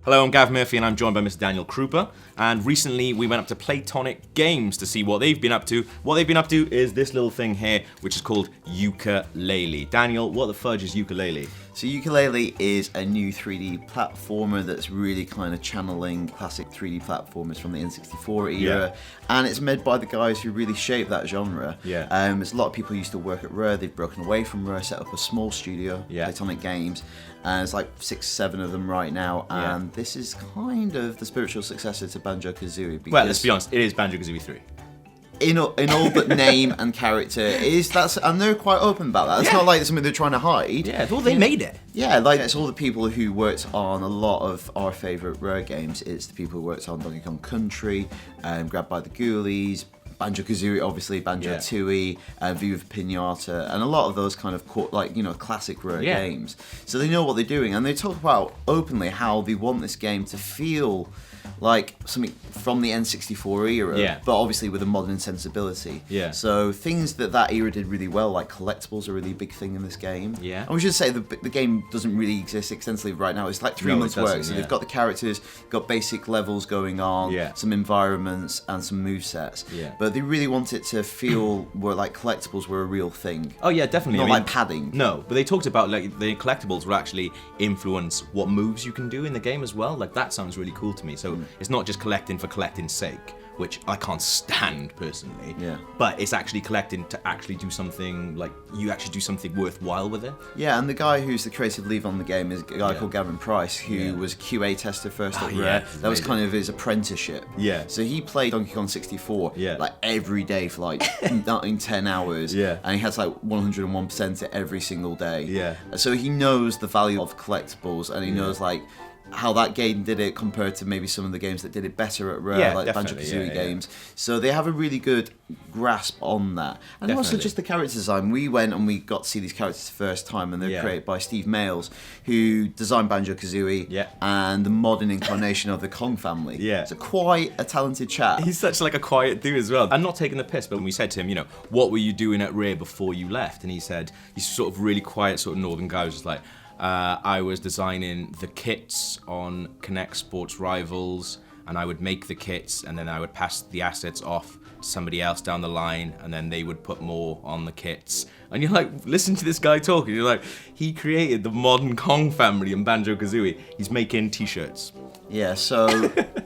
Hello, I'm Gav Murphy and I'm joined by Mr. Daniel Krupa. And recently we went up to Playtonic Games to see what they've been up to. What they've been up to is this little thing here, which is called Yooka-Laylee. Daniel, what the fudge is Yooka-Laylee? So Yooka-Laylee is a new 3D platformer that's really kind of channeling classic 3D platformers from the N64 era. And it's made by the guys who really shaped that genre. There's a lot of people who used to work at Rare. They've broken away from Rare, set up a small studio, Playtonic Games. And it's like 6, 7 of them right now. And this is kind of the spiritual successor to Banjo-Kazooie. Well, let's be honest, it is Banjo-Kazooie 3. In all but name and character, and they're quite open about that. It's not like it's something they're trying to hide. Yeah, well, they made it. Yeah, like it's all the people who worked on a lot of our favourite Rare games. It's the people who worked on Donkey Kong Country, Grabbed by the Ghoulies, Banjo-Kazooie, obviously, Banjo-Tooie, Viva Pinata, and a lot of those kind of classic Rare games. So they know what they're doing, and they talk about openly how they want this game to feel like something from the N64 era, but obviously with a modern sensibility. So things that era did really well, like collectibles, are a really big thing in this game. And we should say the game doesn't really exist extensively right now. It's like 3 months' work. So they've got the characters, got basic levels going on, some environments, and some movesets. But they really want it to feel where like collectibles were a real thing. Oh yeah, definitely. Not like padding. No, but they talked about like the collectibles will actually influence what moves you can do in the game as well. Like that sounds really cool to me. So it's not just collecting for collecting's sake, which I can't stand personally. But it's actually collecting to actually do something, like you actually do something worthwhile with it. Yeah, and the guy who's the creative lead on the game is a guy called Gavin Price, who was QA tester first at Rare. That was kind of his apprenticeship. So he played Donkey Kong 64 like every day for like 9-10 hours. And he has like 101% it every single day. So he knows the value of collectibles, and he knows like how that game did it compared to maybe some of the games that did it better at Rare, like Banjo-Kazooie games. So they have a really good grasp on that. And also just the character design. We went and we got to see these characters the first time, and they're created by Steve Males, who designed Banjo-Kazooie and the modern incarnation of the Kong family. So quite a talented chap. He's such like a quiet dude as well. I'm not taking the piss, but when we said to him, what were you doing at Rare before you left? And he said, he's sort of really quiet, sort of northern guy, was just like, I was designing the kits on Connect Sports Rivals, and I would make the kits, and then I would pass the assets off to somebody else down the line, and then they would put more on the kits. And you're like, listen to this guy talking. You're like, he created the modern Kong family in Banjo-Kazooie. He's making t-shirts. So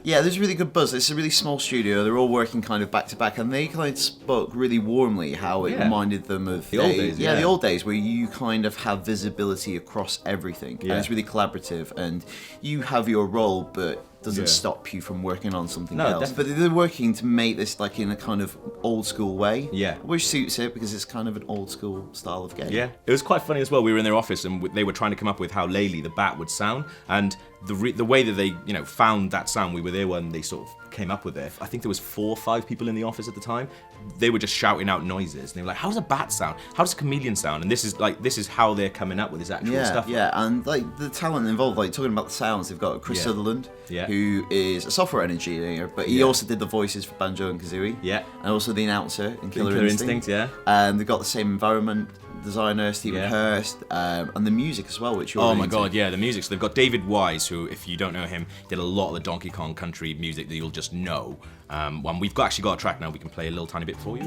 there's really good buzz. It's a really small studio. They're all working kind of back to back, and they kind of spoke really warmly how it reminded them of the old days. The old days where you kind of have visibility across everything, and it's really collaborative, and you have your role, but doesn't stop you from working on something else. Definitely. But they're working to make this like in a kind of old school way, which suits it because it's kind of an old school style of game. It was quite funny as well. We were in their office and they were trying to come up with how Laylee the bat would sound, and the way that they found that sound, we were there when they sort of came up with it. I think there was 4 or 5 people in the office at the time. They were just shouting out noises, and they were like, how does a bat sound? How does a chameleon sound? And this is how they're coming up with this actual stuff. And like the talent involved, like talking about the sounds, they've got Chris Sutherland, who is a software engineer, but he also did the voices for Banjo and Kazooie, and also the announcer in Killer Instinct. And they've got the same environment designer, Stephen Hurst, and the music as well, which you're my god, the music. So they've got David Wise, who, if you don't know him, did a lot of the Donkey Kong Country music that you'll just know. And we've actually got a track now we can play a little tiny bit for you.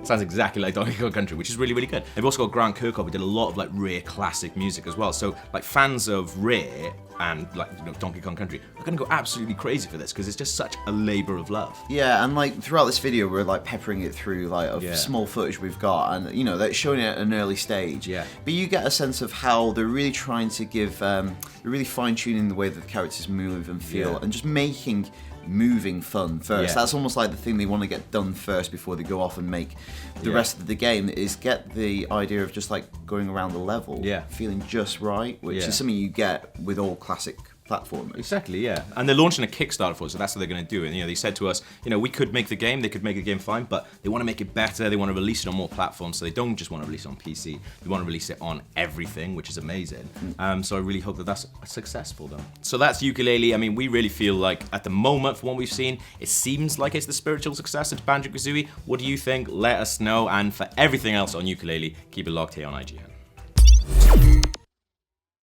Sounds exactly like Donkey Kong Country, which is really, really good. They've also got Grant Kirkhope, who did a lot of like Rare classic music as well. So like fans of Rare and like Donkey Kong Country are gonna go absolutely crazy for this because it's just such a labor of love. And like throughout this video, we're like peppering it through like of small footage we've got, and they're showing it at an early stage. But you get a sense of how they're really trying to give, they're really fine tuning the way that the characters move and feel, and just making moving fun first. That's almost like the thing they want to get done first before they go off and make the rest of the game, is get the idea of just like going around the level feeling just right, which is something you get with all classic platformers. Exactly, and they're launching a Kickstarter for it, so that's what they're going to do. And they said to us, we could make the game, they could make a game fine, but they want to make it better. They want to release it on more platforms, so they don't just want to release it on PC. They want to release it on everything, which is amazing. So I really hope that that's successful, though. So that's Yooka-Laylee. I mean, we really feel like at the moment, from what we've seen, it seems like it's the spiritual successor to Banjo-Kazooie. What do you think? Let us know. And for everything else on Yooka-Laylee, keep it locked here on IGN.